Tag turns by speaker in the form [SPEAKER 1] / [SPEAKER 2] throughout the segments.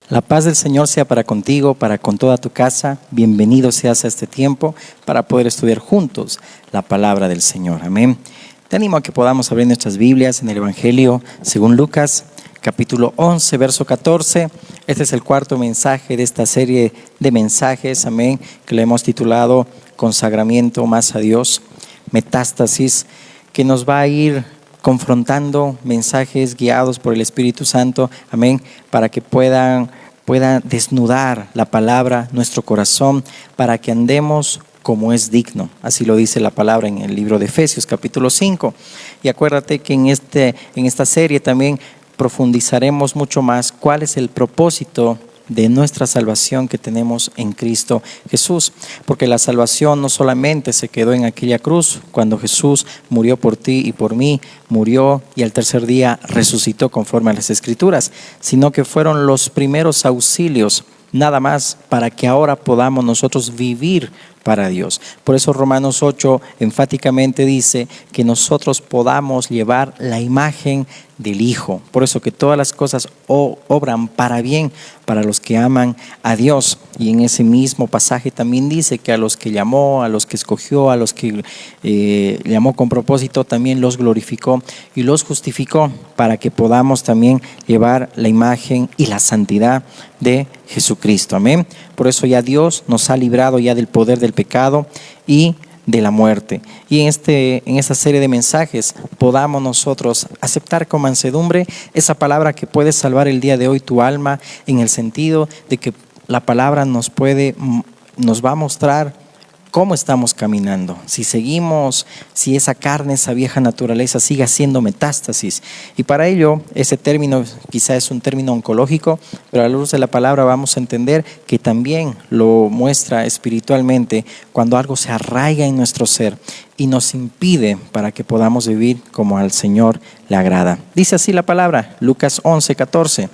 [SPEAKER 1] La paz del Señor sea para contigo, para con toda tu casa. Bienvenido seas a este tiempo para poder estudiar juntos la palabra del Señor. Amén. Te animo a que podamos abrir nuestras Biblias en el Evangelio según Lucas, capítulo 11, verso 14. Este es el cuarto mensaje de esta serie de mensajes, amén, que le hemos titulado Consagramiento más a Dios, Metástasis, que nos va a ir confrontando mensajes guiados por el Espíritu Santo, amén, para que pueda desnudar la palabra nuestro corazón, para que andemos como es digno. Así lo dice la palabra en el libro de Efesios capítulo 5. Y acuérdate que en esta serie también profundizaremos mucho más cuál es el propósito de nuestra salvación que tenemos en Cristo Jesús, porque la salvación no solamente se quedó en aquella cruz, cuando Jesús murió por ti y por mí, murió y al tercer día resucitó conforme a las Escrituras, sino que fueron los primeros auxilios, nada más, para que ahora podamos nosotros vivir para Dios. Por eso Romanos 8 enfáticamente dice que nosotros podamos llevar la imagen del Hijo. Por eso que todas las cosas obran para bien para los que aman a Dios. Y en ese mismo pasaje también dice que a los que llamó, a los que escogió, a los que llamó con propósito, también los glorificó y los justificó para que podamos también llevar la imagen y la santidad de Jesucristo. Amén. Por eso ya Dios nos ha librado ya del poder del pecado y de la muerte. Y en esta serie de mensajes podamos nosotros aceptar con mansedumbre esa palabra que puede salvar el día de hoy tu alma, en el sentido de que la palabra nos va a mostrar cómo estamos caminando, si esa carne, esa vieja naturaleza sigue haciendo metástasis. Y para ello, ese término quizá es un término oncológico, pero a la luz de la palabra vamos a entender que también lo muestra espiritualmente cuando algo se arraiga en nuestro ser y nos impide para que podamos vivir como al Señor le agrada. Dice así la palabra, Lucas 11, 14.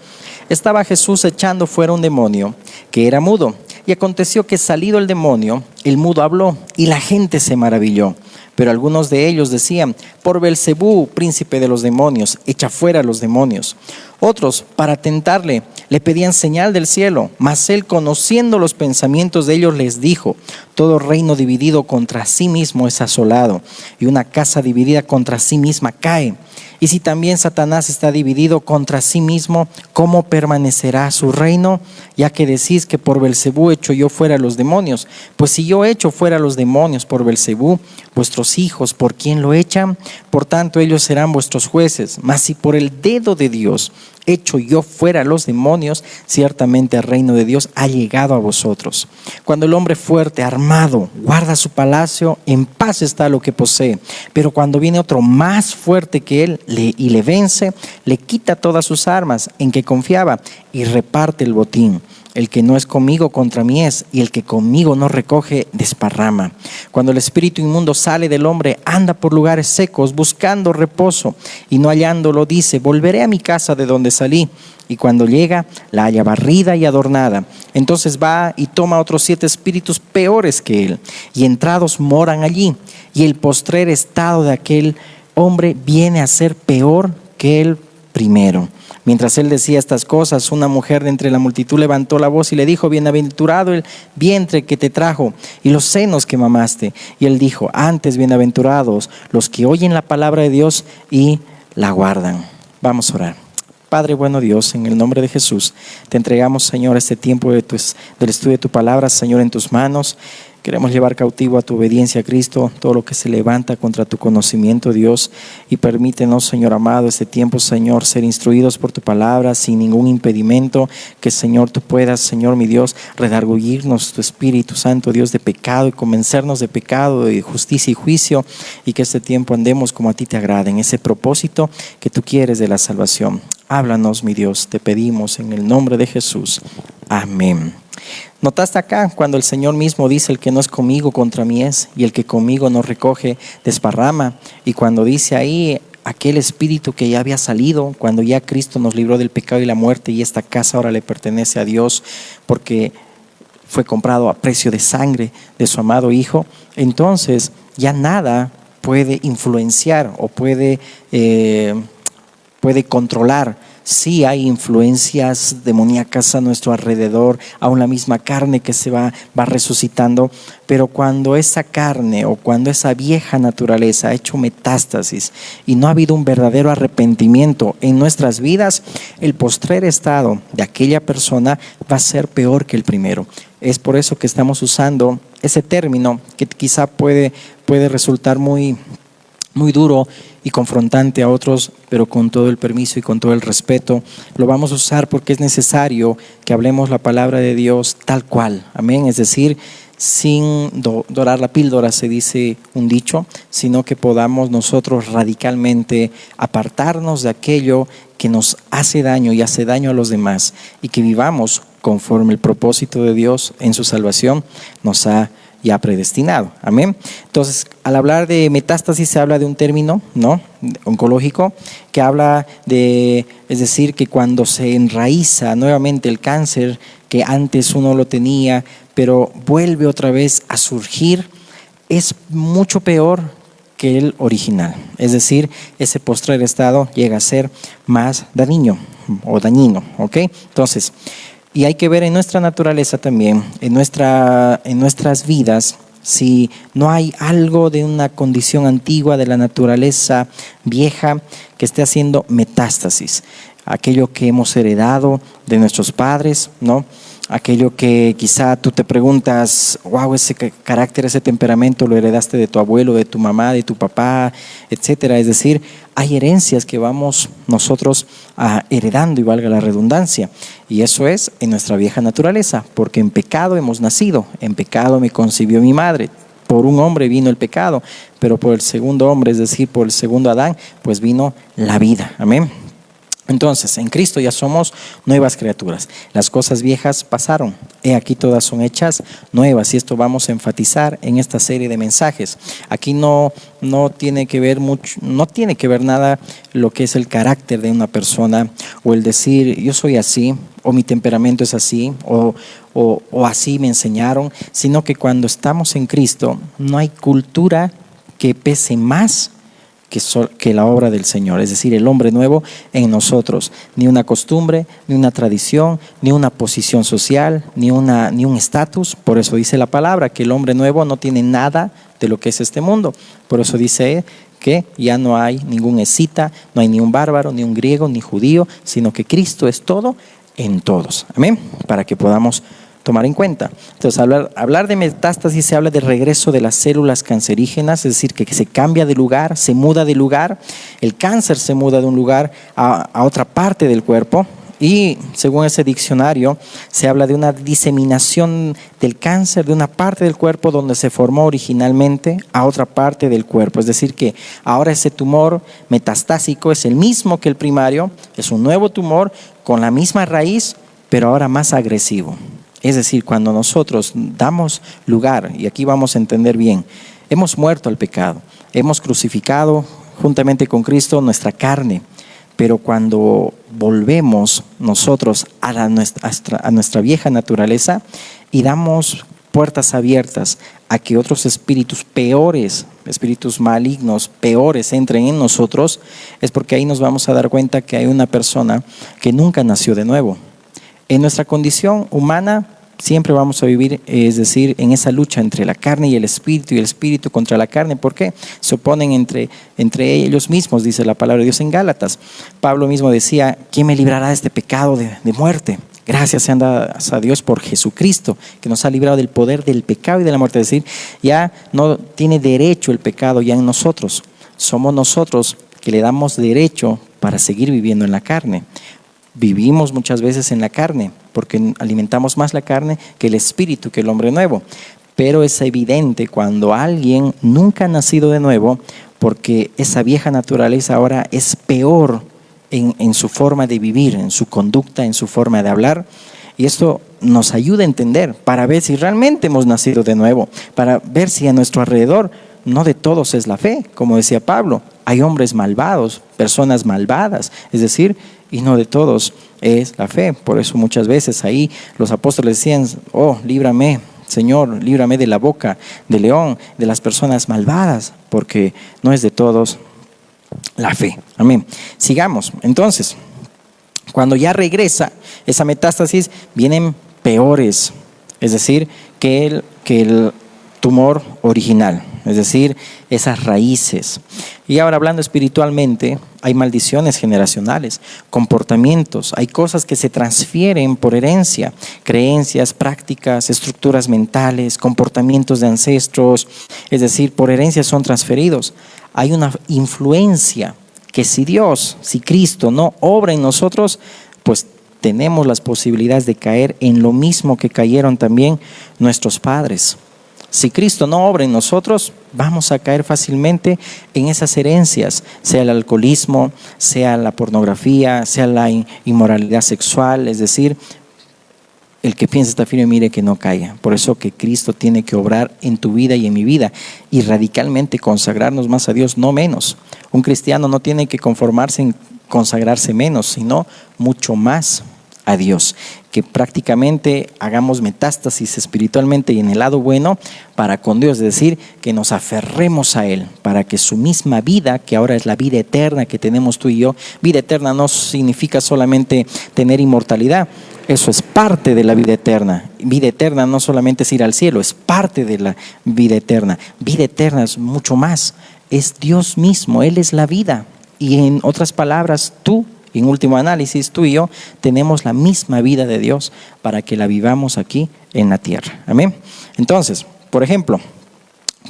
[SPEAKER 1] Estaba Jesús echando fuera un demonio que era mudo. Y aconteció que salido el demonio, el mudo habló y la gente se maravilló. Pero algunos de ellos decían: por Belcebú, príncipe de los demonios, echa fuera a los demonios. Otros, para tentarle, le pedían señal del cielo. Mas él, conociendo los pensamientos de ellos, les dijo: todo reino dividido contra sí mismo es asolado, y una casa dividida contra sí misma cae. Y si también Satanás está dividido contra sí mismo, ¿cómo permanecerá su reino? Ya que decís que por Belcebú echo yo fuera a los demonios. Pues si yo echo fuera a los demonios por Belcebú, vuestros hijos, ¿por quién lo echan? Por tanto, ellos serán vuestros jueces. Mas si por el dedo de Dios echo yo fuera a los demonios, ciertamente el reino de Dios ha llegado a vosotros. Cuando el hombre fuerte, armado, guarda su palacio, en paz está lo que posee. Pero cuando viene otro más fuerte que él y le vence, le quita todas sus armas en que confiaba y reparte el botín. El que no es conmigo contra mí es, y el que conmigo no recoge desparrama. Cuando el espíritu inmundo sale del hombre, anda por lugares secos buscando reposo, y no hallándolo dice: volveré a mi casa de donde salí. Y cuando llega, la halla barrida y adornada. Entonces va y toma otros 7 espíritus peores que él, y entrados moran allí. Y el postrer estado de aquel hombre viene a ser peor que el primero. Mientras él decía estas cosas, una mujer de entre la multitud levantó la voz y le dijo: bienaventurado el vientre que te trajo y los senos que mamaste. Y él dijo: antes bienaventurados los que oyen la palabra de Dios y la guardan. Vamos a orar. Padre bueno Dios, en el nombre de Jesús, te entregamos, Señor, este tiempo del estudio de tu palabra, Señor, en tus manos. Queremos llevar cautivo a tu obediencia a Cristo todo lo que se levanta contra tu conocimiento, Dios, y permítenos, Señor amado, este tiempo, Señor, ser instruidos por tu palabra sin ningún impedimento, que, Señor, tú puedas, Señor mi Dios, redarguirnos tu Espíritu Santo, Dios, de pecado y convencernos de pecado, de justicia y juicio, y que este tiempo andemos como a ti te agrada, en ese propósito que tú quieres de la salvación. Háblanos, mi Dios, te pedimos en el nombre de Jesús. Amén. ¿Notaste acá cuando el Señor mismo dice: el que no es conmigo contra mí es, y el que conmigo no recoge desparrama? Y cuando dice ahí aquel espíritu que ya había salido, cuando ya Cristo nos libró del pecado y la muerte, y esta casa ahora le pertenece a Dios porque fue comprado a precio de sangre de su amado Hijo, entonces ya nada puede influenciar o puede controlar Sí hay influencias demoníacas a nuestro alrededor, aún la misma carne que se va resucitando, pero cuando esa carne o cuando esa vieja naturaleza ha hecho metástasis y no ha habido un verdadero arrepentimiento en nuestras vidas, el postrer estado de aquella persona va a ser peor que el primero. Es por eso que estamos usando ese término que quizá puede resultar muy duro y confrontante a otros, pero con todo el permiso y con todo el respeto lo vamos a usar porque es necesario que hablemos la palabra de Dios tal cual, amén, es decir, sin dorar la píldora, se dice un dicho, sino que podamos nosotros radicalmente apartarnos de aquello que nos hace daño y hace daño a los demás, y que vivamos conforme el propósito de Dios en su salvación nos ha ya predestinado, amén. Entonces, al hablar de metástasis se habla de un término, ¿no?, oncológico, que habla de, es decir, que cuando se enraiza nuevamente el cáncer que antes uno lo tenía, pero vuelve otra vez a surgir, es mucho peor que el original. Es decir, ese postrer estado llega a ser más dañino, ¿ok? Entonces, y hay que ver en nuestra naturaleza también, en nuestras vidas, si no hay algo de una condición antigua de la naturaleza vieja que esté haciendo metástasis. Aquello que hemos heredado de nuestros padres, ¿no? Aquello que quizá tú te preguntas, wow, ese carácter, ese temperamento lo heredaste de tu abuelo, de tu mamá, de tu papá, etcétera. Es decir, hay herencias que vamos nosotros heredando, y valga la redundancia, y eso es en nuestra vieja naturaleza, porque en pecado hemos nacido, en pecado me concibió mi madre. Por un hombre vino el pecado, pero por el segundo hombre, es decir, por el segundo Adán, pues vino la vida. Amén. Entonces, en Cristo ya somos nuevas criaturas. Las cosas viejas pasaron, he aquí todas son hechas nuevas, y esto vamos a enfatizar en esta serie de mensajes. Aquí no tiene que ver mucho, no tiene que ver nada lo que es el carácter de una persona, o el decir yo soy así, o mi temperamento es así, o así me enseñaron, sino que cuando estamos en Cristo no hay cultura que pese más que la obra del Señor, es decir, el hombre nuevo en nosotros. Ni una costumbre, ni una tradición, ni una posición social, ni un estatus. Por eso dice la palabra que el hombre nuevo no tiene nada de lo que es este mundo. Por eso dice que ya no hay ningún escita, no hay ni un bárbaro, ni un griego, ni judío, sino que Cristo es todo en todos. Amén. Para que podamos tomar en cuenta. Entonces, hablar de metástasis se habla de regreso de las células cancerígenas, es decir, que se cambia de lugar, se muda de lugar, el cáncer se muda de un lugar a otra parte del cuerpo, y según ese diccionario se habla de una diseminación del cáncer de una parte del cuerpo donde se formó originalmente a otra parte del cuerpo, es decir, que ahora ese tumor metastásico es el mismo que el primario, es un nuevo tumor con la misma raíz, pero ahora más agresivo. Es decir, cuando nosotros damos lugar, y aquí vamos a entender bien, hemos muerto al pecado, hemos crucificado juntamente con Cristo nuestra carne, pero cuando volvemos nosotros a nuestra vieja naturaleza y damos puertas abiertas a que otros espíritus peores, espíritus malignos peores entren en nosotros, es porque ahí nos vamos a dar cuenta que hay una persona que nunca nació de nuevo. En nuestra condición humana siempre vamos a vivir, es decir, en esa lucha entre la carne y el espíritu contra la carne. ¿Por qué? Se oponen entre ellos mismos, dice la palabra de Dios en Gálatas. Pablo mismo decía, ¿quién me librará de este pecado de muerte? Gracias sean dadas a Dios por Jesucristo, que nos ha librado del poder del pecado y de la muerte. Es decir, ya no tiene derecho el pecado ya en nosotros. Somos nosotros que le damos derecho para seguir viviendo en la carne. Vivimos muchas veces en la carne porque alimentamos más la carne que el espíritu, que el hombre nuevo. Pero es evidente cuando alguien nunca ha nacido de nuevo, porque esa vieja naturaleza ahora es peor en su forma de vivir, en su conducta, en su forma de hablar. Y esto nos ayuda a entender para ver si realmente hemos nacido de nuevo, para ver si a nuestro alrededor no de todos es la fe, como decía Pablo. Hay hombres malvados, personas malvadas, es decir, y no de todos es la fe. Por eso muchas veces ahí los apóstoles decían, oh, líbrame, Señor, líbrame de la boca del león, de las personas malvadas, porque no es de todos la fe. Amén. Sigamos. Entonces, Cuando ya regresa esa metástasis, vienen peores, es decir, que el tumor original, es decir, esas raíces. Y ahora hablando espiritualmente, hay maldiciones generacionales, comportamientos, hay cosas que se transfieren por herencia, creencias, prácticas, estructuras mentales, comportamientos de ancestros, es decir, por herencia son transferidos. Hay una influencia que si Cristo no obra en nosotros, pues tenemos las posibilidades de caer en lo mismo que cayeron también nuestros padres. Si Cristo no obra en nosotros, vamos a caer fácilmente en esas herencias, sea el alcoholismo, sea la pornografía, sea la inmoralidad sexual, es decir, el que piensa está firme, mire que no caiga. Por eso que Cristo tiene que obrar en tu vida y en mi vida y radicalmente consagrarnos más a Dios, no menos. Un cristiano no tiene que conformarse en consagrarse menos, sino mucho más a Dios, que prácticamente hagamos metástasis espiritualmente y en el lado bueno para con Dios, es decir, que nos aferremos a Él, para que su misma vida, que ahora es la vida eterna que tenemos tú y yo, vida eterna no significa solamente tener inmortalidad, eso es parte de la vida eterna. Vida eterna no solamente es ir al cielo, es parte de la vida eterna. Vida eterna es mucho más, es Dios mismo, Él es la vida. Y en otras palabras, tú, en último análisis, tú y yo tenemos la misma vida de Dios para que la vivamos aquí en la tierra. Amén. Entonces, por ejemplo,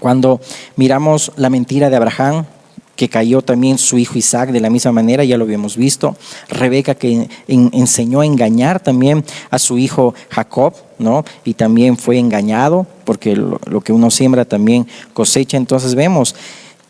[SPEAKER 1] cuando miramos la mentira de Abraham, que cayó también su hijo Isaac de la misma manera, ya lo habíamos visto. Rebeca, que enseñó a engañar también a su hijo Jacob, ¿no? Y también fue engañado, porque lo que uno siembra también cosecha. Entonces vemos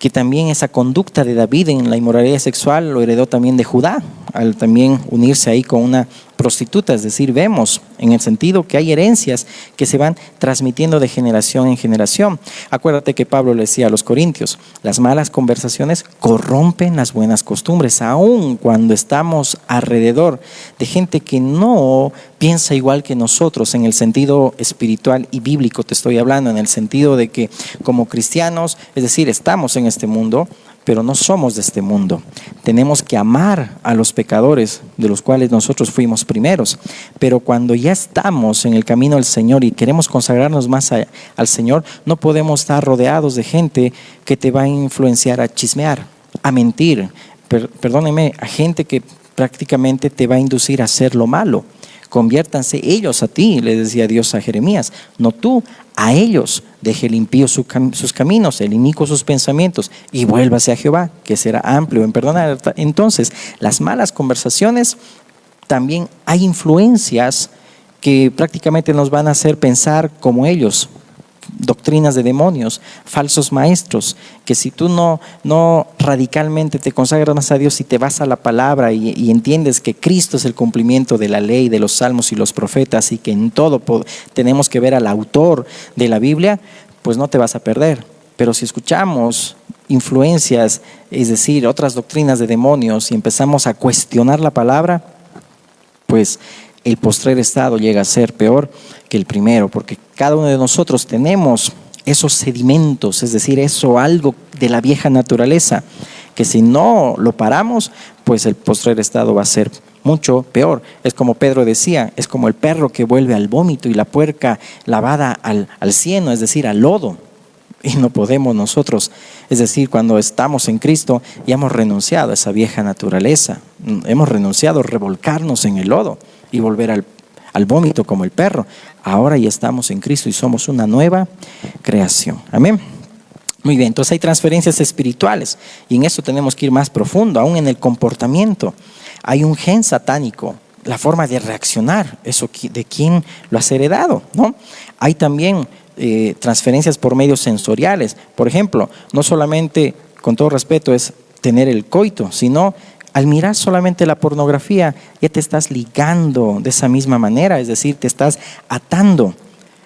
[SPEAKER 1] que también esa conducta de David en la inmoralidad sexual lo heredó también de Judá, al también unirse ahí con una prostituta. Es decir, vemos en el sentido que hay herencias que se van transmitiendo de generación en generación. Acuérdate que Pablo le decía a los corintios, las malas conversaciones corrompen las buenas costumbres, aun cuando estamos alrededor de gente que no piensa igual que nosotros en el sentido espiritual y bíblico. Te estoy hablando en el sentido de que como cristianos, es decir, estamos en este mundo, pero no somos de este mundo. Tenemos que amar a los pecadores, de los cuales nosotros fuimos primeros. Pero cuando ya estamos en el camino del Señor y queremos consagrarnos más al Señor, no podemos estar rodeados de gente que te va a influenciar a chismear, a mentir, perdónenme, a gente que prácticamente te va a inducir a hacer lo malo. Conviértanse ellos a ti, le decía Dios a Jeremías, no tú, a ellos. Deje el impío sus caminos, el inicuo sus pensamientos, y vuélvase a Jehová, que será amplio en perdonar. Entonces, las malas conversaciones, también hay influencias que prácticamente nos van a hacer pensar como ellos. Doctrinas de demonios, falsos maestros, que si tú no radicalmente te consagras más a Dios y te vas a la palabra y entiendes que Cristo es el cumplimiento de la ley, de los salmos y los profetas, y que en todo tenemos que ver al autor de la Biblia, pues no te vas a perder. Pero si escuchamos influencias, es decir, otras doctrinas de demonios, y empezamos a cuestionar la palabra, pues el postrer estado llega a ser peor que el primero, porque cada uno de nosotros tenemos esos sedimentos, es decir, algo de la vieja naturaleza, que si no lo paramos, pues el postrer estado va a ser mucho peor. Es como Pedro decía, es como el perro que vuelve al vómito y la puerca lavada al cieno, es decir, al lodo. Y no podemos nosotros, es decir, cuando estamos en Cristo, ya hemos renunciado a esa vieja naturaleza, hemos renunciado a revolcarnos en el lodo y volver al vómito como el perro. Ahora ya estamos en Cristo y somos una nueva creación. Amén. Muy bien, entonces hay transferencias espirituales y en eso tenemos que ir más profundo, aún en el comportamiento. Hay un gen satánico, la forma de reaccionar, eso de quién lo has heredado, ¿no? Hay también transferencias por medios sensoriales. Por ejemplo, no solamente, con todo respeto, es tener el coito, sino al mirar solamente la pornografía, ya te estás ligando de esa misma manera, es decir, te estás atando.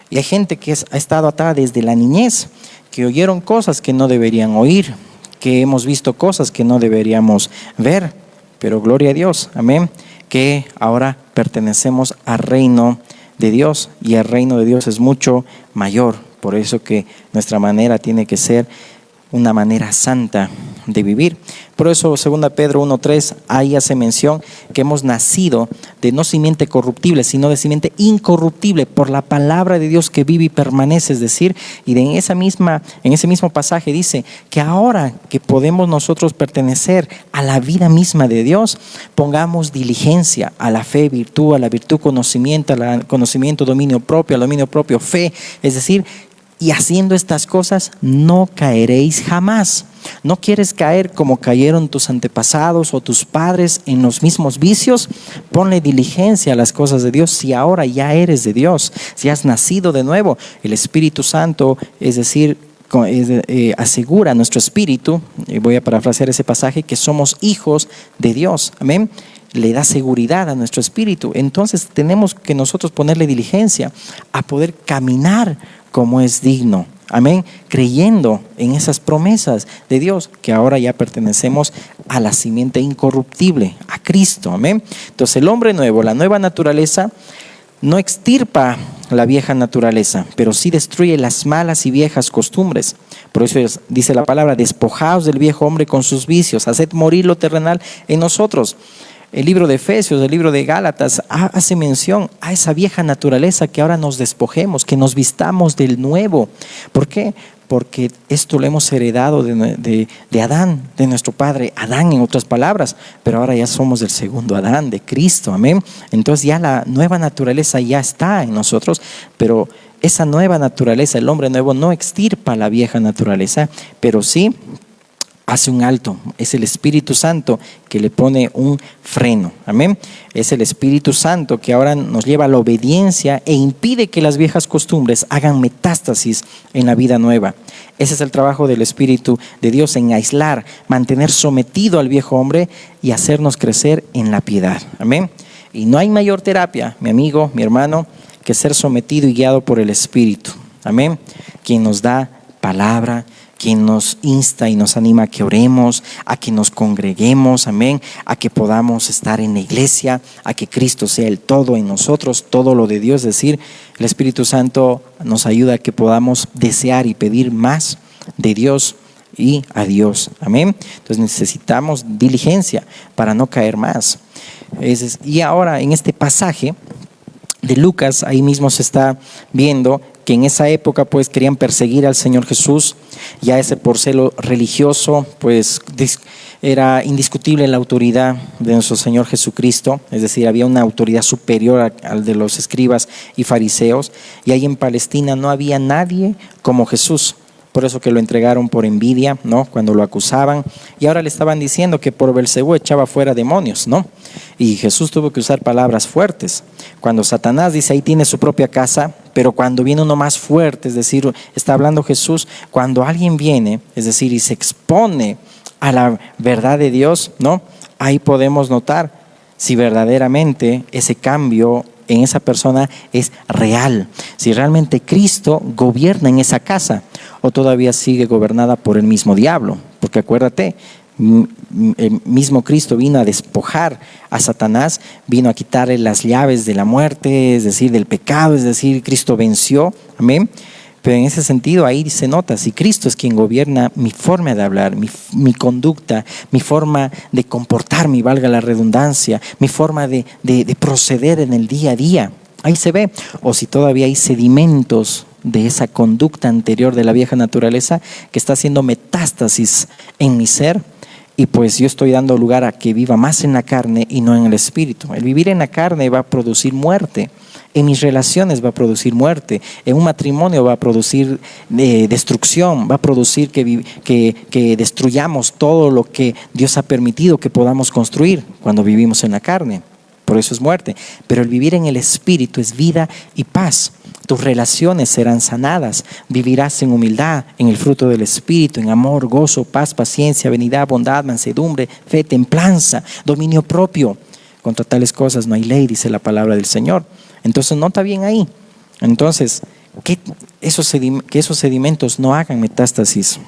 [SPEAKER 1] Y hay gente que ha estado atada desde la niñez, que oyeron cosas que no deberían oír, que hemos visto cosas que no deberíamos ver, pero gloria a Dios, amén, que ahora pertenecemos al reino de Dios y el reino de Dios es mucho mayor. Por eso que nuestra manera tiene que ser una manera santa, de vivir. Por eso 2 Pedro 1:3, ahí hace mención que hemos nacido de no simiente corruptible, sino de simiente incorruptible por la palabra de Dios que vive y permanece. Es decir, y en ese mismo pasaje dice que ahora que podemos nosotros pertenecer a la vida misma de Dios, pongamos diligencia a la fe, virtud, a la virtud conocimiento, al conocimiento dominio propio, al dominio propio fe. Es decir, y haciendo estas cosas no caeréis jamás. ¿No quieres caer como cayeron tus antepasados o tus padres en los mismos vicios? Ponle diligencia a las cosas de Dios si ahora ya eres de Dios, si has nacido de nuevo. El Espíritu Santo, es decir, asegura a nuestro espíritu, y voy a parafrasear ese pasaje, que somos hijos de Dios. Amén. Le da seguridad a nuestro espíritu. Entonces tenemos que nosotros ponerle diligencia a poder caminar como es digno. Amén. Creyendo en esas promesas de Dios, que ahora ya pertenecemos a la simiente incorruptible, a Cristo. Amén. Entonces el hombre nuevo, la nueva naturaleza, no extirpa la vieja naturaleza, pero sí destruye las malas y viejas costumbres. Por eso dice la palabra: despojaos del viejo hombre con sus vicios, haced morir lo terrenal en nosotros. El libro de Efesios, el libro de Gálatas hace mención a esa vieja naturaleza, que ahora nos despojemos, que nos vistamos del nuevo. ¿Por qué? Porque esto lo hemos heredado de Adán, de nuestro padre Adán, en otras palabras, pero ahora ya somos del segundo Adán, de Cristo. Amén. Entonces ya la nueva naturaleza ya está en nosotros, pero esa nueva naturaleza, el hombre nuevo, no extirpa la vieja naturaleza, pero sí hace un alto. Es el Espíritu Santo que le pone un freno. Amén. Es el Espíritu Santo que ahora nos lleva a la obediencia e impide que las viejas costumbres hagan metástasis en la vida nueva. Ese es el trabajo del Espíritu de Dios, en aislar, mantener sometido al viejo hombre y hacernos crecer en la piedad. Amén. Y no hay mayor terapia, mi amigo, mi hermano, que ser sometido y guiado por el Espíritu. Amén. Quien nos da palabra, quien nos insta y nos anima a que oremos, a que nos congreguemos, amén, a que podamos estar en la iglesia, a que Cristo sea el todo en nosotros, todo lo de Dios. Es decir, el Espíritu Santo nos ayuda a que podamos desear y pedir más de Dios y a Dios, amén. Entonces necesitamos diligencia para no caer más. Y ahora en este pasaje de Lucas, ahí mismo se está viendo que en esa época pues querían perseguir al Señor Jesús. Ya ese por celo religioso pues era indiscutible la autoridad de nuestro Señor Jesucristo. Es decir, había una autoridad superior al de los escribas y fariseos, y ahí en Palestina no había nadie como Jesús. Por eso que lo entregaron por envidia, ¿no? Cuando lo acusaban, y ahora le estaban diciendo que por Belcebú echaba fuera demonios, ¿no? Y Jesús tuvo que usar palabras fuertes. Cuando Satanás dice ahí tiene su propia casa, pero cuando viene uno más fuerte, es decir, está hablando Jesús, cuando alguien viene, es decir, y se expone a la verdad de Dios, ¿no? Ahí podemos notar si verdaderamente ese cambio en esa persona es real, si realmente Cristo gobierna en esa casa o todavía sigue gobernada por el mismo diablo. Porque acuérdate, el mismo Cristo vino a despojar a Satanás, vino a quitarle las llaves de la muerte, es decir, del pecado, es decir, Cristo venció, amén. Pero en ese sentido ahí se nota, si Cristo es quien gobierna mi forma de hablar, mi conducta, mi forma de comportarme, valga la redundancia, mi forma de proceder en el día a día, ahí se ve. O si todavía hay sedimentos de esa conducta anterior de la vieja naturaleza que está haciendo metástasis en mi ser, y pues yo estoy dando lugar a que viva más en la carne y no en el espíritu. El vivir en la carne va a producir muerte. En mis relaciones va a producir muerte. En un matrimonio va a producir destrucción. Va a producir que destruyamos todo lo que Dios ha permitido que podamos construir cuando vivimos en la carne. Por eso es muerte. Pero el vivir en el espíritu es vida y paz. Tus relaciones serán sanadas, vivirás en humildad, en el fruto del Espíritu, en amor, gozo, paz, paciencia, benignidad, bondad, mansedumbre, fe, templanza, dominio propio. Contra tales cosas no hay ley, dice la palabra del Señor. Entonces nota bien ahí. Entonces, que esos sedimentos no hagan metástasis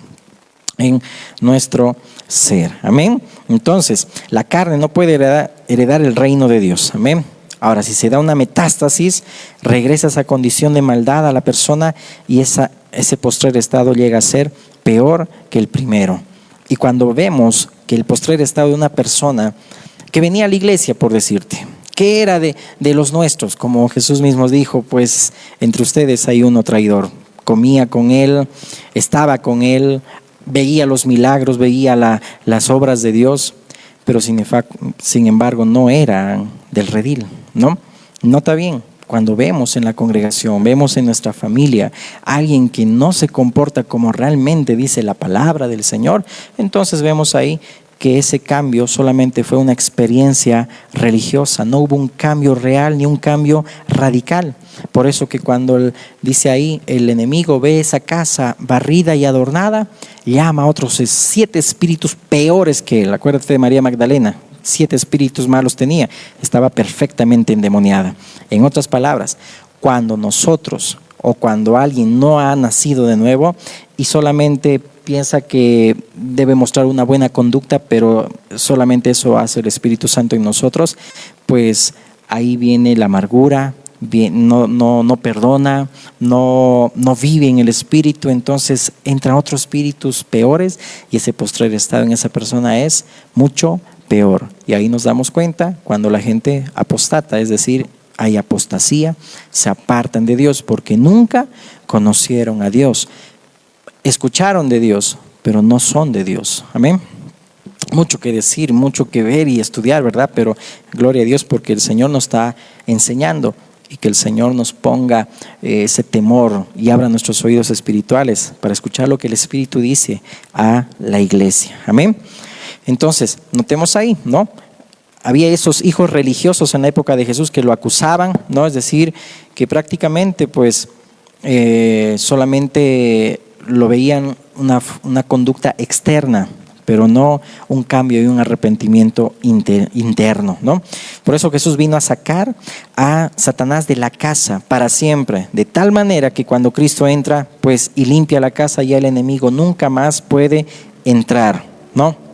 [SPEAKER 1] en nuestro ser. Amén. Entonces, la carne no puede heredar el reino de Dios. Amén. Ahora, si se da una metástasis, regresa esa condición de maldad a la persona y ese postrer estado llega a ser peor que el primero. Y cuando vemos que el postrer estado de una persona que venía a la iglesia, por decirte, que era de los nuestros, como Jesús mismo dijo, pues entre ustedes hay uno traidor. Comía con él, estaba con él, veía los milagros, veía las obras de Dios, pero sin embargo no era del redil, ¿no? Nota bien, cuando vemos en la congregación, vemos en nuestra familia alguien que no se comporta como realmente dice la palabra del Señor, entonces vemos ahí que ese cambio solamente fue una experiencia religiosa, no hubo un cambio real ni un cambio radical. Por eso que cuando dice ahí, el enemigo ve esa casa barrida y adornada, llama a otros 7 espíritus peores que él. Acuérdate de María Magdalena, 7 espíritus malos tenía, estaba perfectamente endemoniada. En otras palabras, cuando nosotros o cuando alguien no ha nacido de nuevo y solamente piensa que debe mostrar una buena conducta, pero solamente eso hace el Espíritu Santo en nosotros, pues ahí viene la amargura, no perdona, no vive en el Espíritu, entonces entran otros espíritus peores y ese postrer estado en esa persona es mucho peor. Y ahí nos damos cuenta cuando la gente apostata, es decir, hay apostasía, se apartan de Dios porque nunca conocieron a Dios. Escucharon de Dios, pero no son de Dios. Amén. Mucho que decir, mucho que ver y estudiar, ¿verdad? Pero gloria a Dios porque el Señor nos está enseñando y que el Señor nos ponga ese temor y abra nuestros oídos espirituales para escuchar lo que el Espíritu dice a la iglesia. Amén. Entonces, notemos ahí, ¿no? Había esos hijos religiosos en la época de Jesús que lo acusaban, ¿no? Es decir, que prácticamente pues solamente lo veían una conducta externa, pero no un cambio y un arrepentimiento interno, ¿no? Por eso Jesús vino a sacar a Satanás de la casa para siempre, de tal manera que cuando Cristo entra, pues y limpia la casa, ya el enemigo nunca más puede entrar, ¿no?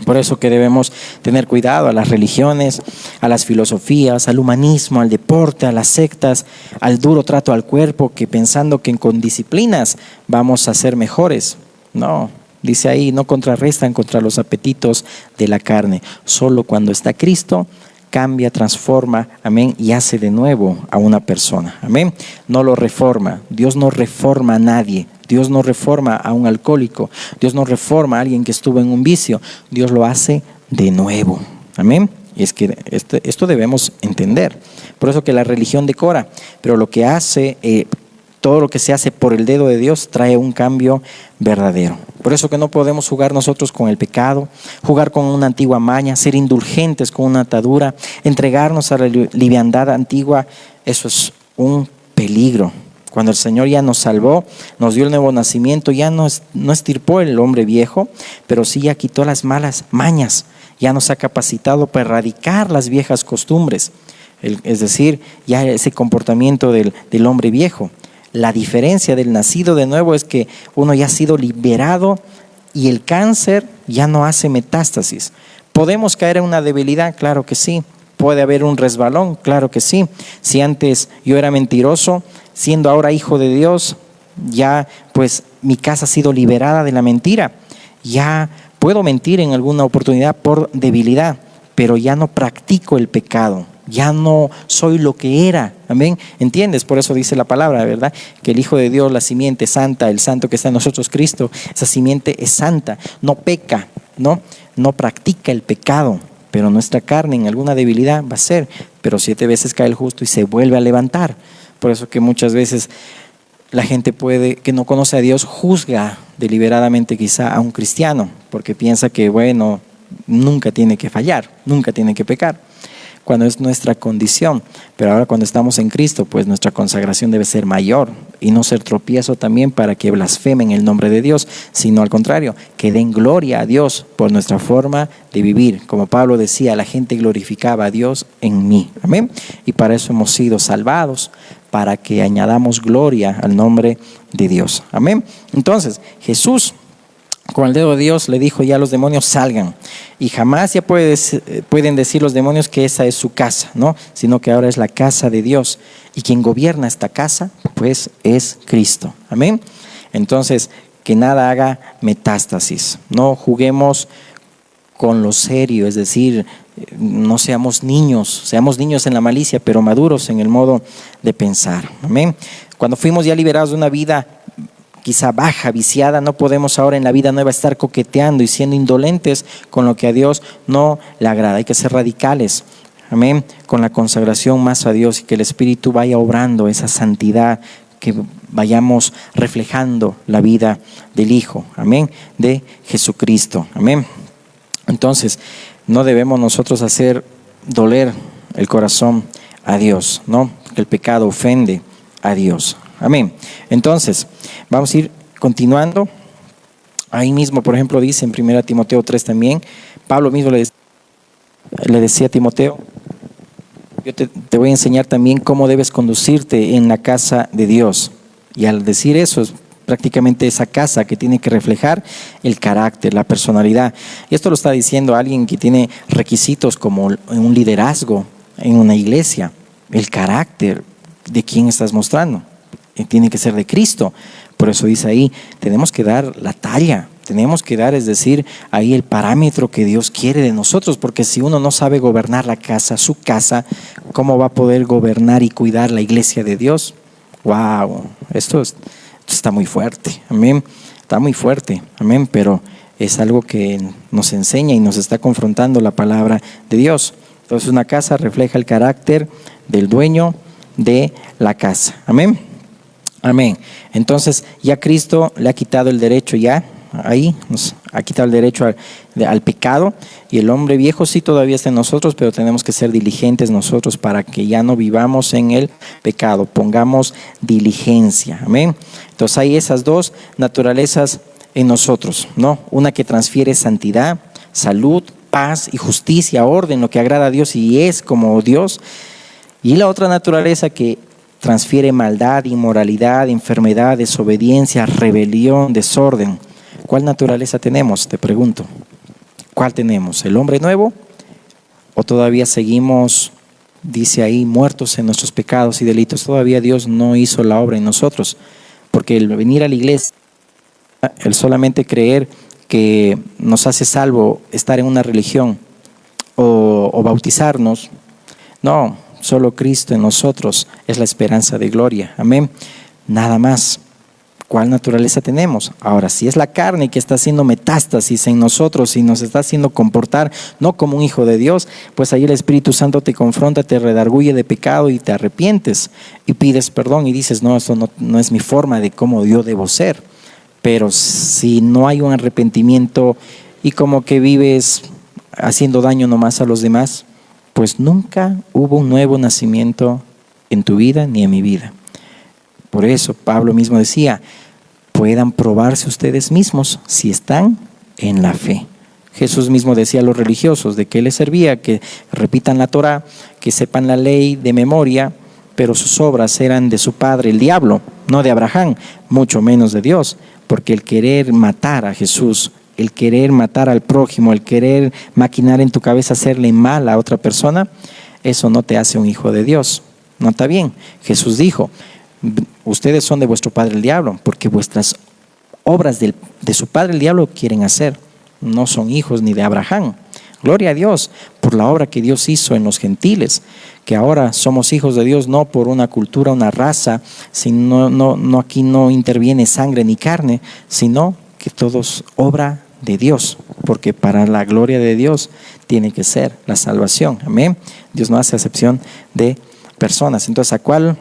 [SPEAKER 1] Por eso que debemos tener cuidado a las religiones, a las filosofías, al humanismo, al deporte, a las sectas, al duro trato al cuerpo, que pensando que con disciplinas vamos a ser mejores. No, dice ahí, no contrarrestan contra los apetitos de la carne. Solo cuando está Cristo, cambia, transforma, amén, y hace de nuevo a una persona, amén. No lo reforma, Dios no reforma a nadie. Dios no reforma a un alcohólico, Dios no reforma a alguien que estuvo en un vicio, Dios lo hace de nuevo, amén. Y es que esto debemos entender. Por eso que la religión decora, pero lo que hace, todo lo que se hace por el dedo de Dios trae un cambio verdadero. Por eso que no podemos jugar nosotros con el pecado, jugar con una antigua maña, ser indulgentes con una atadura, entregarnos a la liviandad antigua, eso es un peligro. Cuando el Señor ya nos salvó, nos dio el nuevo nacimiento, ya no estirpó el hombre viejo, pero sí ya quitó las malas mañas, ya nos ha capacitado para erradicar las viejas costumbres, es decir, ya ese comportamiento del hombre viejo. La diferencia del nacido de nuevo es que uno ya ha sido liberado y el cáncer ya no hace metástasis. ¿Podemos caer en una debilidad? Claro que sí. ¿Puede haber un resbalón? Claro que sí. Si antes yo era mentiroso, siendo ahora hijo de Dios, ya pues mi casa ha sido liberada de la mentira. Ya puedo mentir en alguna oportunidad por debilidad, pero ya no practico el pecado. Ya no soy lo que era, amén, ¿entiendes? Por eso dice la palabra, ¿verdad? Que el Hijo de Dios, la simiente santa, el santo que está en nosotros, Cristo, esa simiente es santa, no peca, no practica el pecado, pero nuestra carne en alguna debilidad va a ser, pero 7 veces cae el justo y se vuelve a levantar. Por eso que muchas veces la gente que no conoce a Dios, juzga deliberadamente quizá a un cristiano, porque piensa que bueno, nunca tiene que fallar, nunca tiene que pecar, cuando es nuestra condición. Pero ahora cuando estamos en Cristo, pues nuestra consagración debe ser mayor y no ser tropiezo también para que blasfemen el nombre de Dios, sino al contrario, que den gloria a Dios por nuestra forma de vivir. Como Pablo decía, la gente glorificaba a Dios en mí, amén. Y para eso hemos sido salvados, para que añadamos gloria al nombre de Dios, amén. Entonces Jesús con el dedo de Dios le dijo ya a los demonios salgan, y jamás ya pueden decir los demonios que esa es su casa, ¿no? Sino que ahora es la casa de Dios, y quien gobierna esta casa pues es Cristo, amén. Entonces que nada haga metástasis. No juguemos con lo serio, es decir, no seamos niños en la malicia, pero maduros en el modo de pensar. Amén. Cuando fuimos ya liberados de una vida quizá baja, viciada, no podemos ahora en la vida nueva estar coqueteando y siendo indolentes con lo que a Dios no le agrada. Hay que ser radicales, amén, con la consagración más a Dios y que el Espíritu vaya obrando esa santidad, que vayamos reflejando la vida del Hijo, amén, de Jesucristo, amén. Entonces, no debemos nosotros hacer doler el corazón a Dios, ¿no? El pecado ofende a Dios. Amén. Entonces, vamos a ir continuando. Ahí mismo, por ejemplo, dice en 1 Timoteo 3 también, Pablo mismo le decía a Timoteo, yo te voy a enseñar también cómo debes conducirte en la casa de Dios. Y al decir eso, es prácticamente esa casa que tiene que reflejar el carácter, la personalidad. Y esto lo está diciendo alguien que tiene requisitos como un liderazgo en una iglesia. El carácter de quién estás mostrando tiene que ser de Cristo. Por eso dice ahí, tenemos que dar la talla, tenemos que dar, es decir, ahí el parámetro que Dios quiere de nosotros, porque si uno no sabe gobernar la casa, su casa, ¿cómo va a poder gobernar y cuidar la iglesia de Dios? ¡Wow! Esto está muy fuerte, amén, está muy fuerte, amén, pero es algo que nos enseña y nos está confrontando la palabra de Dios. Entonces una casa refleja el carácter del dueño de la casa, amén. Amén. Entonces ya Cristo le ha quitado el derecho, ya ahí nos ha quitado el derecho al pecado, y el hombre viejo sí todavía está en nosotros, pero tenemos que ser diligentes nosotros para que ya no vivamos en el pecado, pongamos diligencia. Amén. Entonces hay esas dos naturalezas en nosotros, ¿no? Una que transfiere santidad, salud, paz y justicia, orden, lo que agrada a Dios y es como Dios, y la otra naturaleza que transfiere maldad, inmoralidad, enfermedad, desobediencia, rebelión, desorden. ¿Cuál naturaleza tenemos? Te pregunto. ¿Cuál tenemos? ¿El hombre nuevo? ¿O todavía seguimos, dice ahí, muertos en nuestros pecados y delitos? Todavía Dios no hizo la obra en nosotros. Porque el venir a la iglesia, el solamente creer que nos hace salvo estar en una religión o bautizarnos, no. Solo Cristo en nosotros es la esperanza de gloria. Amén. Nada más. ¿Cuál naturaleza tenemos? Ahora, si es la carne que está haciendo metástasis en nosotros y nos está haciendo comportar no como un hijo de Dios, pues ahí el Espíritu Santo te confronta, te redarguye de pecado y te arrepientes y pides perdón y dices, no, esto no es mi forma de cómo yo debo ser. Pero si no hay un arrepentimiento y como que vives haciendo daño nomás a los demás, pues nunca hubo un nuevo nacimiento en tu vida ni en mi vida. Por eso Pablo mismo decía, puedan probarse ustedes mismos si están en la fe. Jesús mismo decía a los religiosos de qué les servía que repitan la Torá, que sepan la ley de memoria, pero sus obras eran de su padre el diablo, no de Abraham, mucho menos de Dios, porque el querer matar a Jesús, el querer matar al prójimo, el querer maquinar en tu cabeza hacerle mal a otra persona, eso no te hace un hijo de Dios. No está bien. Jesús dijo, ustedes son de vuestro padre el diablo, porque vuestras obras de su padre el diablo quieren hacer. No son hijos ni de Abraham. Gloria a Dios por la obra que Dios hizo en los gentiles, que ahora somos hijos de Dios no por una cultura, una raza, sino no aquí no interviene sangre ni carne, sino que todos obra de Dios, porque para la gloria de Dios tiene que ser la salvación. Amén. Dios no hace acepción de personas. Entonces, ¿a cuál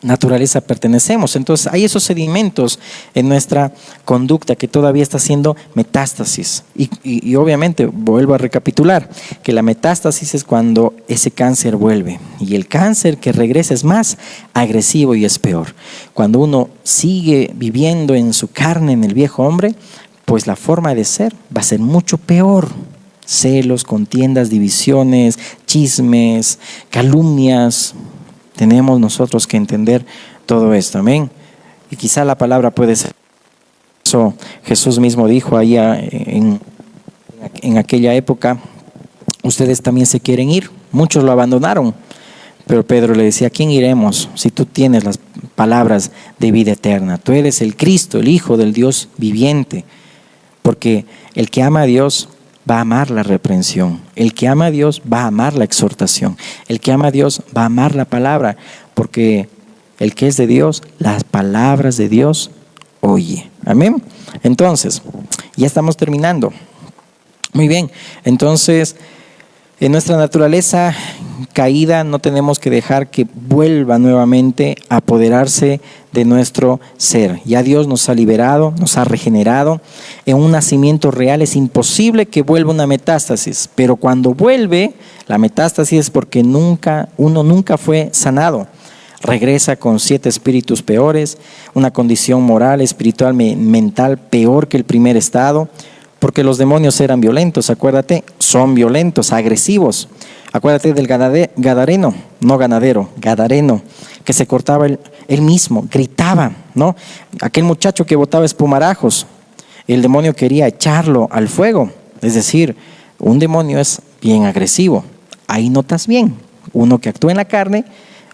[SPEAKER 1] naturaleza pertenecemos? Entonces hay esos sedimentos en nuestra conducta que todavía está haciendo metástasis y obviamente vuelvo a recapitular que la metástasis es cuando ese cáncer vuelve, y el cáncer que regresa es más agresivo y es peor. Cuando uno sigue viviendo en su carne, en el viejo hombre, pues la forma de ser va a ser mucho peor. Celos, contiendas, divisiones, chismes, calumnias. Tenemos nosotros que entender todo esto, amén. Y quizá la palabra puede ser eso. Jesús mismo dijo allá en aquella época, ustedes también se quieren ir. Muchos lo abandonaron, Pero Pedro le decía, ¿a quién iremos si tú tienes las palabras de vida eterna? Tú eres el Cristo, el Hijo del Dios viviente. Porque el que ama a Dios va a amar la reprensión. El que ama a Dios va a amar la exhortación. El que ama a Dios va a amar la palabra. Porque el que es de Dios, las palabras de Dios oye. Amén. Entonces, ya estamos terminando. Muy bien. Entonces, en nuestra naturaleza caída no tenemos que dejar que vuelva nuevamente a apoderarse de nuestro ser. Ya Dios nos ha liberado, nos ha regenerado. En un nacimiento real es imposible que vuelva una metástasis, pero cuando vuelve la metástasis es porque uno nunca fue sanado. Regresa con 7 espíritus peores, una condición moral, espiritual, mental peor que el primer estado. Porque los demonios eran violentos, acuérdate, son violentos, agresivos. Acuérdate del gadareno, no ganadero, gadareno, que se cortaba él mismo, gritaba, ¿no? Aquel muchacho que botaba espumarajos, el demonio quería echarlo al fuego. Es decir, un demonio es bien agresivo. Ahí notas bien, uno que actúa en la carne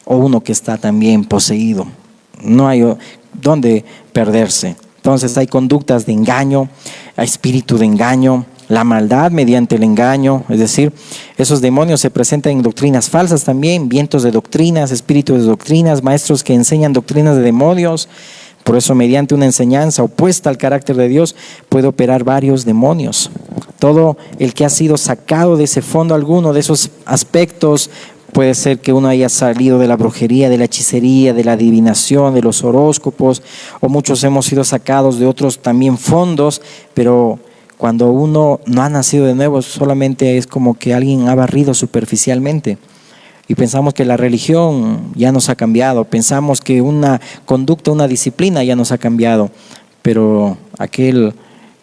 [SPEAKER 1] o uno que está también poseído. No hay dónde perderse. Entonces hay conductas de engaño, hay espíritu de engaño, la maldad mediante el engaño, es decir, esos demonios se presentan en doctrinas falsas también, vientos de doctrinas, espíritus de doctrinas, maestros que enseñan doctrinas de demonios. Por eso mediante una enseñanza opuesta al carácter de Dios puede operar varios demonios. Todo el que ha sido sacado de ese fondo alguno de esos aspectos, puede ser que uno haya salido de la brujería, de la hechicería, de la adivinación, de los horóscopos, o muchos hemos sido sacados de otros también fondos, pero cuando uno no ha nacido de nuevo, solamente es como que alguien ha barrido superficialmente. Y pensamos que la religión ya nos ha cambiado, pensamos que una conducta, una disciplina ya nos ha cambiado, pero aquel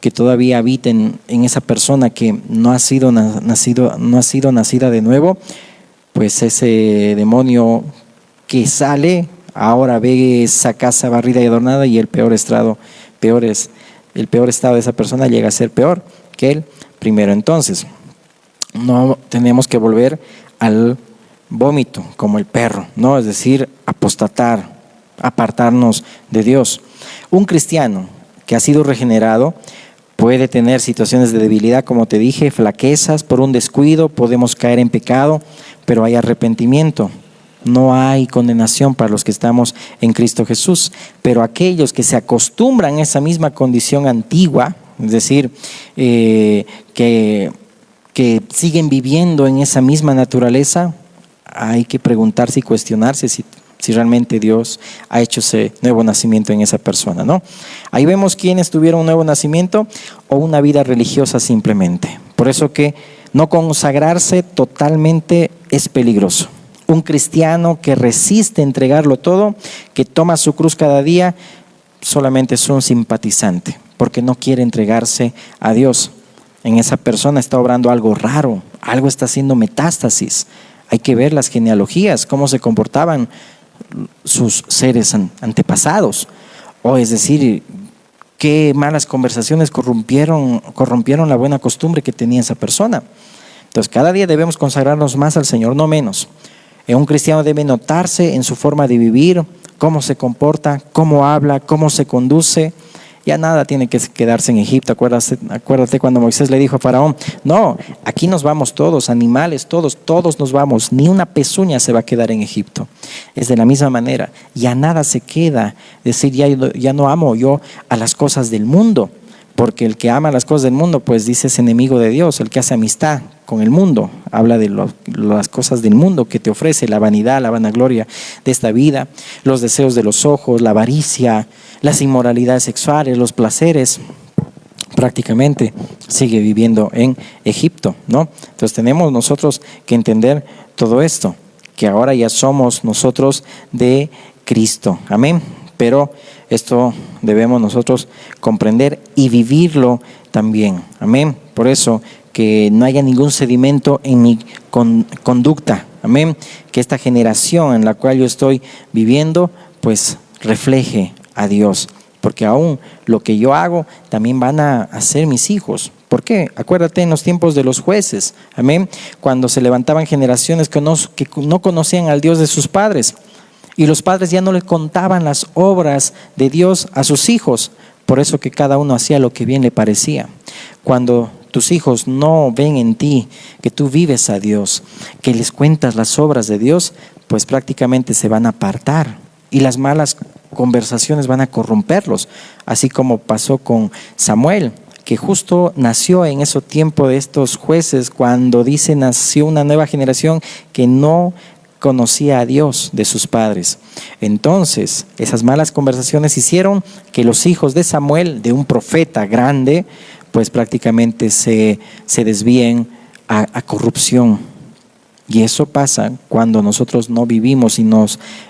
[SPEAKER 1] que todavía habita en esa persona que no ha sido nacida de nuevo, pues ese demonio que sale, ahora ve esa casa barrida y adornada y el peor estado de esa persona llega a ser peor que el primero. Entonces, no tenemos que volver al vómito como el perro, ¿no? Es decir, apostatar, apartarnos de Dios. Un cristiano que ha sido regenerado puede tener situaciones de debilidad, como te dije, flaquezas por un descuido, podemos caer en pecado, pero hay arrepentimiento. No hay condenación para los que estamos en Cristo Jesús, pero aquellos que se acostumbran a esa misma condición antigua, es decir, que siguen viviendo en esa misma naturaleza, hay que preguntarse y cuestionarse si realmente Dios ha hecho ese nuevo nacimiento en esa persona, ¿no? Ahí vemos quienes tuvieron un nuevo nacimiento o una vida religiosa simplemente. Por eso que no consagrarse totalmente es peligroso. Un cristiano que resiste entregarlo todo, que toma su cruz cada día, solamente es un simpatizante, porque no quiere entregarse a Dios. En esa persona está obrando algo raro, algo está haciendo metástasis. Hay que ver las genealogías, cómo se comportaban sus seres antepasados, o es decir, qué malas conversaciones corrompieron la buena costumbre que tenía esa persona. Entonces cada día debemos consagrarnos más al Señor, no menos. Un cristiano debe notarse en su forma de vivir, cómo se comporta, cómo habla, cómo se conduce. Ya nada tiene que quedarse en Egipto. Acuérdate cuando Moisés le dijo a Faraón, no, aquí nos vamos todos, animales, todos nos vamos, ni una pezuña se va a quedar en Egipto. Es de la misma manera, ya nada se queda, es decir, ya no amo yo a las cosas del mundo, porque el que ama las cosas del mundo, pues dice es enemigo de Dios. El que hace amistad con el mundo, habla de las cosas del mundo que te ofrece, la vanidad, la vanagloria de esta vida, los deseos de los ojos, la avaricia, las inmoralidades sexuales, los placeres. Prácticamente sigue viviendo en Egipto, ¿no? Entonces tenemos nosotros que entender todo esto, que ahora ya somos nosotros de Cristo. Amén. Pero esto debemos nosotros comprender y vivirlo también. Amén. Por eso que no haya ningún sedimento en mi conducta. Amén. Que esta generación en la cual yo estoy viviendo, pues refleje a Dios. porque aún lo que yo hago también van a hacer mis hijos. ¿Por qué? Acuérdate en los tiempos de los jueces, amén, cuando se levantaban generaciones que no conocían al Dios de sus padres, y los padres ya no le contaban las obras de Dios a sus hijos, por eso que cada uno hacía lo que bien le parecía. Cuando tus hijos no ven en ti que tú vives a Dios, que les cuentas las obras de Dios, pues prácticamente se van a apartar y las malas conversaciones van a corromperlos, así como pasó con Samuel, que justo nació en ese tiempo de estos jueces, cuando dice nació una nueva generación que no conocía a Dios de sus padres. Entonces, esas malas conversaciones hicieron que los hijos de Samuel, de un profeta grande, pues prácticamente se desvíen a corrupción. Y eso pasa cuando nosotros no vivimos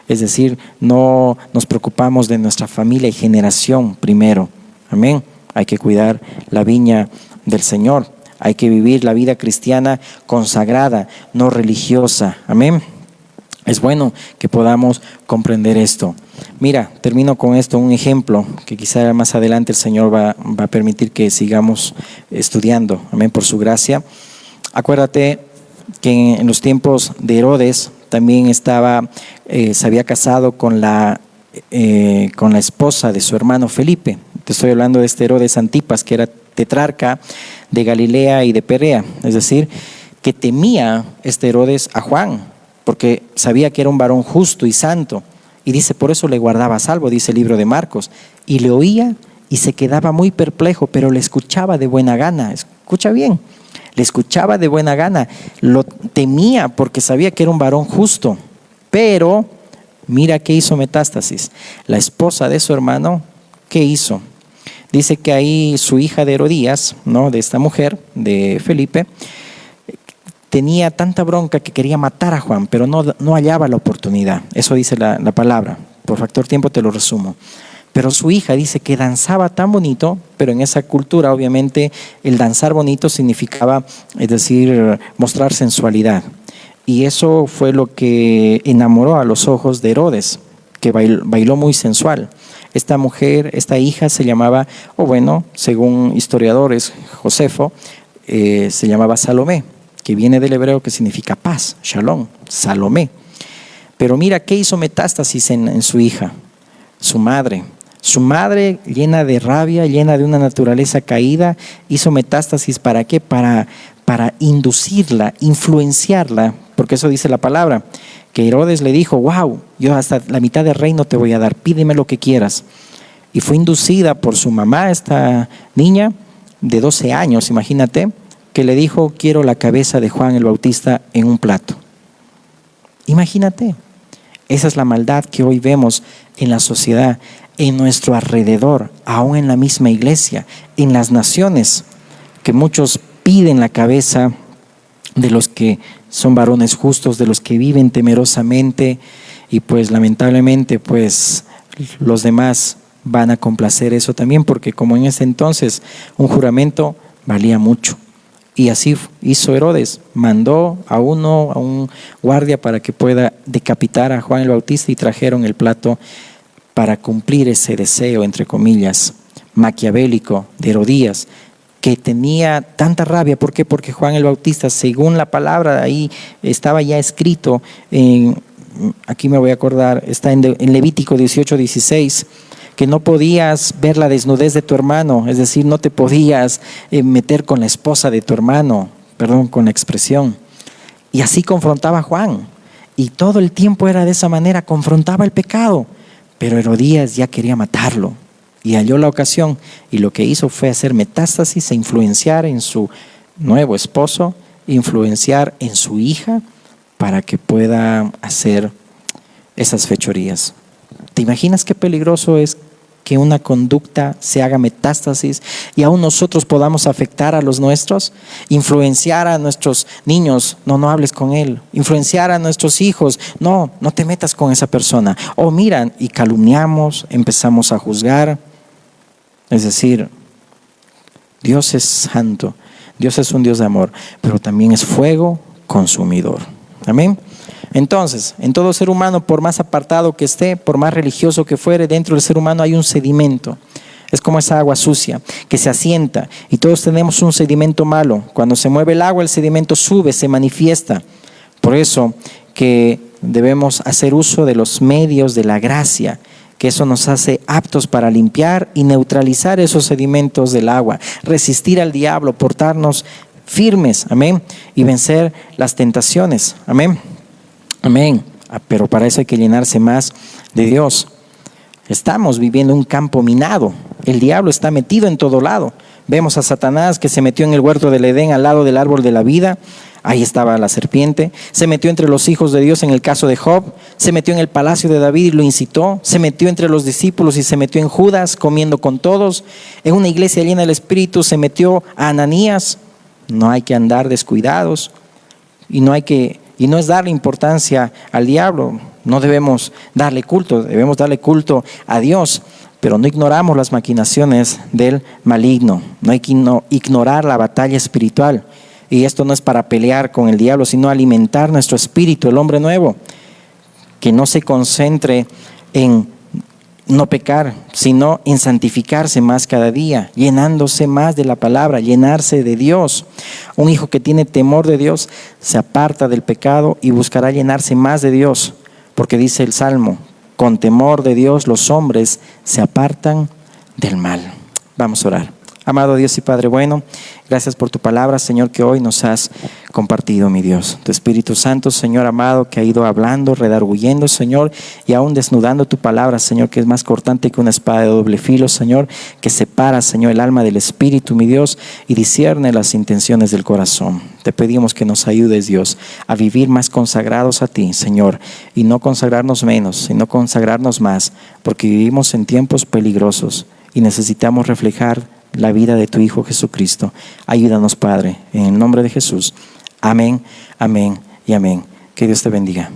[SPEAKER 1] es decir, no nos preocupamos de nuestra familia y generación primero. Amén. Hay que cuidar la viña del Señor. Hay que vivir la vida cristiana consagrada, no religiosa. Amén. Es bueno que podamos comprender esto. Mira, termino con esto, un ejemplo que quizá más adelante el Señor va a permitir que sigamos estudiando. Amén, por su gracia. Acuérdate que en los tiempos de Herodes también se había casado con la esposa de su hermano Felipe. Te estoy hablando de este Herodes Antipas, que era tetrarca de Galilea y de Perea. Es decir, que temía este Herodes a Juan, porque sabía que era un varón justo y santo. Y dice, por eso le guardaba a salvo, dice el libro de Marcos. Y le oía y se quedaba muy perplejo, pero le escuchaba de buena gana. Escucha bien, le escuchaba de buena gana. Lo temía porque sabía que era un varón justo. Pero mira qué hizo Metástasis. La esposa de su hermano, ¿qué hizo? Dice que ahí su hija de Herodías, ¿no?, de esta mujer, de Felipe, tenía tanta bronca que quería matar a Juan, pero no hallaba la oportunidad. Eso dice la palabra. Por factor tiempo te lo resumo. Pero su hija dice que danzaba tan bonito, pero en esa cultura obviamente el danzar bonito significaba, es decir, mostrar sensualidad. Y eso fue lo que enamoró a los ojos de Herodes, que bailó muy sensual. Esta mujer, esta hija se llamaba, según historiadores, Josefo, se llamaba Salomé, que viene del hebreo que significa paz, shalom, Salomé. Pero mira qué hizo Metástasis en su hija, su madre. Su madre, llena de rabia, llena de una naturaleza caída, hizo Metástasis. ¿Para qué? Para inducirla, influenciarla, porque eso dice la palabra, que Herodes le dijo, wow, yo hasta la mitad del reino te voy a dar, pídeme lo que quieras. Y fue inducida por su mamá, esta niña de 12 años, imagínate, que le dijo, quiero la cabeza de Juan el Bautista en un plato. Imagínate, esa es la maldad que hoy vemos en la sociedad, en nuestro alrededor, aún en la misma iglesia, en las naciones, que muchos piden la cabeza de los que son varones justos, de los que viven temerosamente, y pues lamentablemente pues los demás van a complacer eso también, porque como en ese entonces un juramento valía mucho. Y así hizo Herodes, mandó a un guardia para que pueda decapitar a Juan el Bautista, y trajeron el plato para cumplir ese deseo, entre comillas, maquiavélico de Herodías, que tenía tanta rabia. ¿Por qué? Porque Juan el Bautista, según la palabra, ahí estaba ya escrito, aquí me voy a acordar, está en Levítico 18:16, que no podías ver la desnudez de tu hermano, es decir, no te podías meter con la esposa de tu hermano, perdón con la expresión. Y así confrontaba a Juan, y todo el tiempo era de esa manera, confrontaba el pecado, pero Herodías ya quería matarlo, y halló la ocasión, y lo que hizo fue hacer metástasis e influenciar en su nuevo esposo, influenciar en su hija, para que pueda hacer esas fechorías. ¿Te imaginas qué peligroso es que una conducta se haga metástasis y aún nosotros podamos afectar a los nuestros? Influenciar a nuestros niños, no hables con él. Influenciar a nuestros hijos, no te metas con esa persona. O miran, y calumniamos, empezamos a juzgar. Es decir, Dios es santo, Dios es un Dios de amor, pero también es fuego consumidor. Amén. Entonces, en todo ser humano, por más apartado que esté, por más religioso que fuere, dentro del ser humano hay un sedimento. Es como esa agua sucia que se asienta y todos tenemos un sedimento malo. Cuando se mueve el agua, el sedimento sube, se manifiesta. Por eso que debemos hacer uso de los medios de la gracia, que eso nos hace aptos para limpiar y neutralizar esos sedimentos del agua, resistir al diablo, portarnos firmes, amén, y vencer las tentaciones, amén, amén. Pero para eso hay que llenarse más de Dios. Estamos viviendo un campo minado. El diablo está metido en todo lado. Vemos a Satanás que se metió en el huerto del Edén al lado del árbol de la vida. Ahí estaba la serpiente. Se metió entre los hijos de Dios en el caso de Job. Se metió en el palacio de David y lo incitó. Se metió entre los discípulos y se metió en Judas comiendo con todos. En una iglesia llena del Espíritu se metió a Ananías. No hay que andar descuidados y no es darle importancia al diablo. No debemos darle culto, debemos darle culto a Dios, pero no ignoramos las maquinaciones del maligno. No hay que ignorar la batalla espiritual. Y esto no es para pelear con el diablo, sino alimentar nuestro espíritu, el hombre nuevo, que no se concentre en no pecar, sino en santificarse más cada día, llenándose más de la palabra, llenarse de Dios. Un hijo que tiene temor de Dios se aparta del pecado y buscará llenarse más de Dios, porque dice el Salmo, con temor de Dios los hombres se apartan del mal. Vamos a orar. Amado Dios y Padre bueno, gracias por tu palabra, Señor, que hoy nos has compartido, mi Dios. Tu Espíritu Santo, Señor amado, que ha ido hablando, redarguyendo, Señor, y aún desnudando tu palabra, Señor, que es más cortante que una espada de doble filo, Señor, que separa, Señor, el alma del Espíritu, mi Dios, y discierne las intenciones del corazón. Te pedimos que nos ayudes, Dios, a vivir más consagrados a ti, Señor, y no consagrarnos menos, sino consagrarnos más, porque vivimos en tiempos peligrosos y necesitamos reflejar la vida de tu Hijo Jesucristo. Ayúdanos, Padre, en el nombre de Jesús. Amén, amén y amén. Que Dios te bendiga.